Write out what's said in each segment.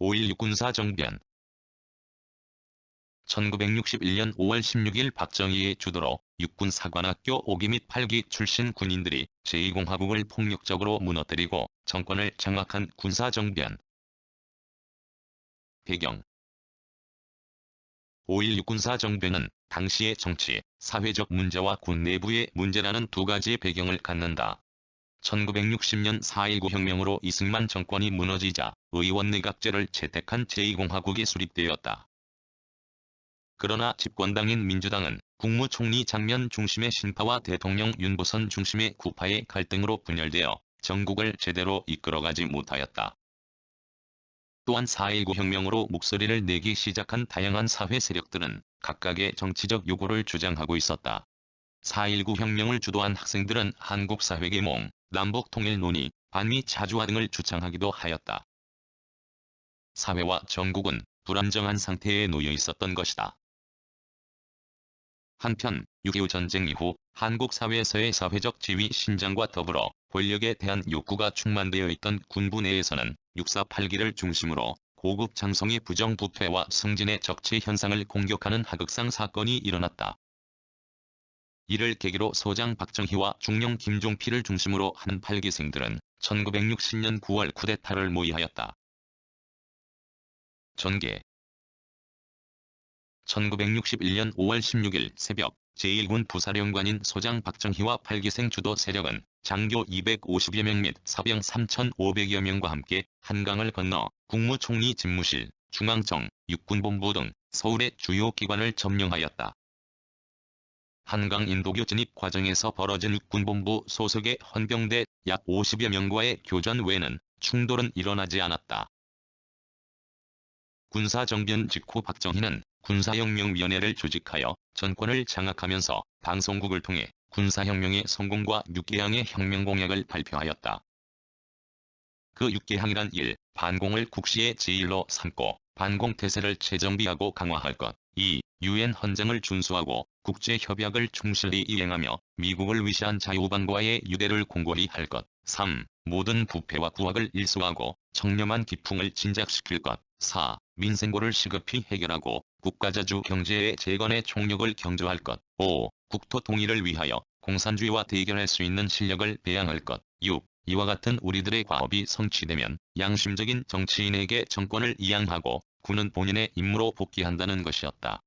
5.16 군사정변. 1961년 5월 16일 박정희의 주도로 육군 사관학교 5기 및 8기 출신 군인들이 제2공화국을 폭력적으로 무너뜨리고 정권을 장악한 군사정변. 배경 5.16 군사정변은 당시의 정치, 사회적 문제와 군 내부의 문제라는 두 가지의 배경을 갖는다. 1960년 4.19 혁명으로 이승만 정권이 무너지자 의원내각제를 채택한 제2공화국이 수립되었다. 그러나 집권당인 민주당은 국무총리 장면 중심의 신파와 대통령 윤보선 중심의 구파의 갈등으로 분열되어 정국을 제대로 이끌어가지 못하였다. 또한 4.19 혁명으로 목소리를 내기 시작한 다양한 사회 세력들은 각각의 정치적 요구를 주장하고 있었다. 4.19 혁명을 주도한 학생들은 한국 사회 계몽, 남북 통일 논의, 반미 자주화 등을 주창하기도 하였다. 사회와 정국은 불안정한 상태에 놓여 있었던 것이다. 한편 6.25 전쟁 이후 한국 사회에서의 사회적 지위 신장과 더불어 권력에 대한 욕구가 충만되어 있던 군부 내에서는 6.4.8기를 중심으로 고급 장성의 부정부패와 승진의 적체 현상을 공격하는 하극상 사건이 일어났다. 이를 계기로 소장 박정희와 중령 김종필을 중심으로 한 8기생들은 1960년 9월 쿠데타를 모의하였다. 전개 1961년 5월 16일 새벽 제1군 부사령관인 소장 박정희와 8기생 주도 세력은 장교 250여 명 및 사병 3,500여 명과 함께 한강을 건너 국무총리 집무실, 중앙청, 육군본부 등 서울의 주요 기관을 점령하였다. 한강 인도교 진입 과정에서 벌어진 육군본부 소속의 헌병대 약 50여 명과의 교전 외에는 충돌은 일어나지 않았다. 군사정변 직후 박정희는 군사혁명위원회를 조직하여 정권을 장악하면서 방송국을 통해 군사혁명의 성공과 6개항의 혁명공약을 발표하였다. 그 6개항이란 1. 반공을 국시의 제1로 삼고 반공태세를 재정비하고 강화할 것. 2. 유엔 헌장을 준수하고 국제협약을 충실히 이행하며 미국을 위시한 자유반과의 유대를 공고히 할 것. 3. 모든 부패와 구악을 일소하고 청렴한 기풍을 진작시킬 것. 4. 민생고를 시급히 해결하고 국가자주 경제의 재건에 총력을 경주할 것. 5. 국토 통일을 위하여 공산주의와 대결할 수 있는 실력을 배양할 것. 6. 이와 같은 우리들의 과업이 성취되면 양심적인 정치인에게 정권을 이양하고 군은 본인의 임무로 복귀한다는 것이었다.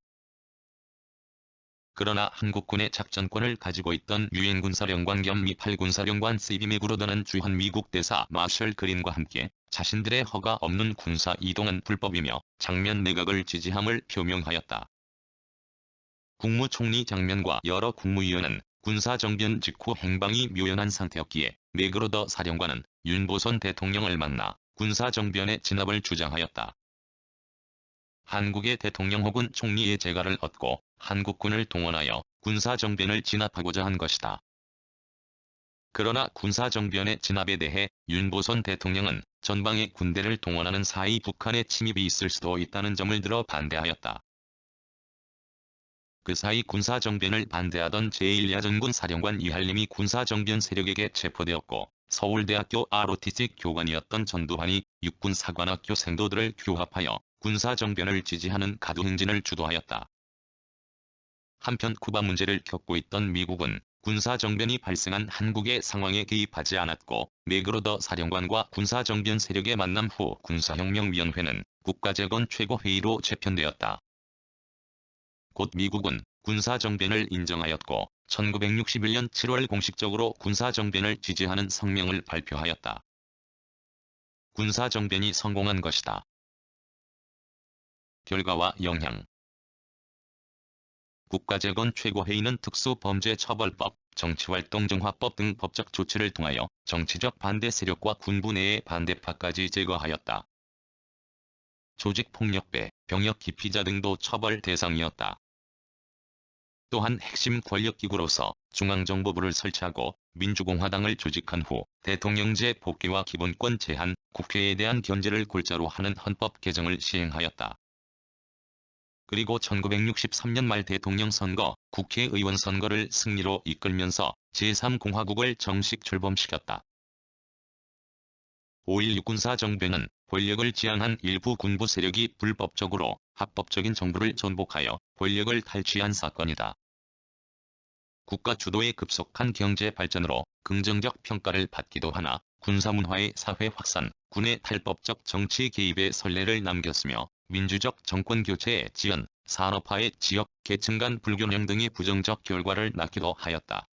그러나 한국군의 작전권을 가지고 있던 유엔 군사령관 겸 미8 군사령관 세비 맥그로더는 주한 미국 대사 마셜 그린과 함께 자신들의 허가 없는 군사 이동은 불법이며 장면 내각을 지지함을 표명하였다. 국무총리 장면과 여러 국무위원은 군사정변 직후 행방이 묘연한 상태였기에 맥그로더 사령관은 윤보선 대통령을 만나 군사정변의 진압을 주장하였다. 한국의 대통령 혹은 총리의 재가를 얻고 한국군을 동원하여 군사정변을 진압하고자 한 것이다. 그러나 군사정변의 진압에 대해 윤보선 대통령은 전방에 군대를 동원하는 사이 북한의 침입이 있을 수도 있다는 점을 들어 반대하였다. 그 사이 군사정변을 반대하던 제1야전군 사령관 이할림이 군사정변 세력에게 체포되었고 서울대학교 ROTC 교관이었던 전두환이 육군 사관학교 생도들을 규합하여 군사정변을 지지하는 가두행진을 주도하였다. 한편 쿠바 문제를 겪고 있던 미국은 군사정변이 발생한 한국의 상황에 개입하지 않았고 맥그로더 사령관과 군사정변 세력의 만남 후 군사혁명위원회는 국가재건 최고회의로 재편되었다. 곧 미국은 군사정변을 인정하였고 1961년 7월 공식적으로 군사정변을 지지하는 성명을 발표하였다. 군사정변이 성공한 것이다. 결과와 영향. 국가재건 최고회의는 특수범죄처벌법, 정치활동정화법 등 법적 조치를 통하여 정치적 반대 세력과 군부 내의 반대파까지 제거하였다. 조직폭력배, 병역 기피자 등도 처벌 대상이었다. 또한 핵심 권력기구로서 중앙정보부를 설치하고 민주공화당을 조직한 후 대통령제 복귀와 기본권 제한, 국회에 대한 견제를 골자로 하는 헌법 개정을 시행하였다. 그리고 1963년 말 대통령 선거, 국회의원 선거를 승리로 이끌면서 제3공화국을 정식 출범시켰다. 5.16 군사정변은 권력을 지향한 일부 군부 세력이 불법적으로 합법적인 정부를 전복하여 권력을 탈취한 사건이다. 국가 주도의 급속한 경제 발전으로 긍정적 평가를 받기도 하나 군사문화의 사회 확산, 군의 탈법적 정치 개입의 선례를 남겼으며 민주적 정권 교체의 지연, 산업화의 지역, 계층 간 불균형 등의 부정적 결과를 낳기도 하였다.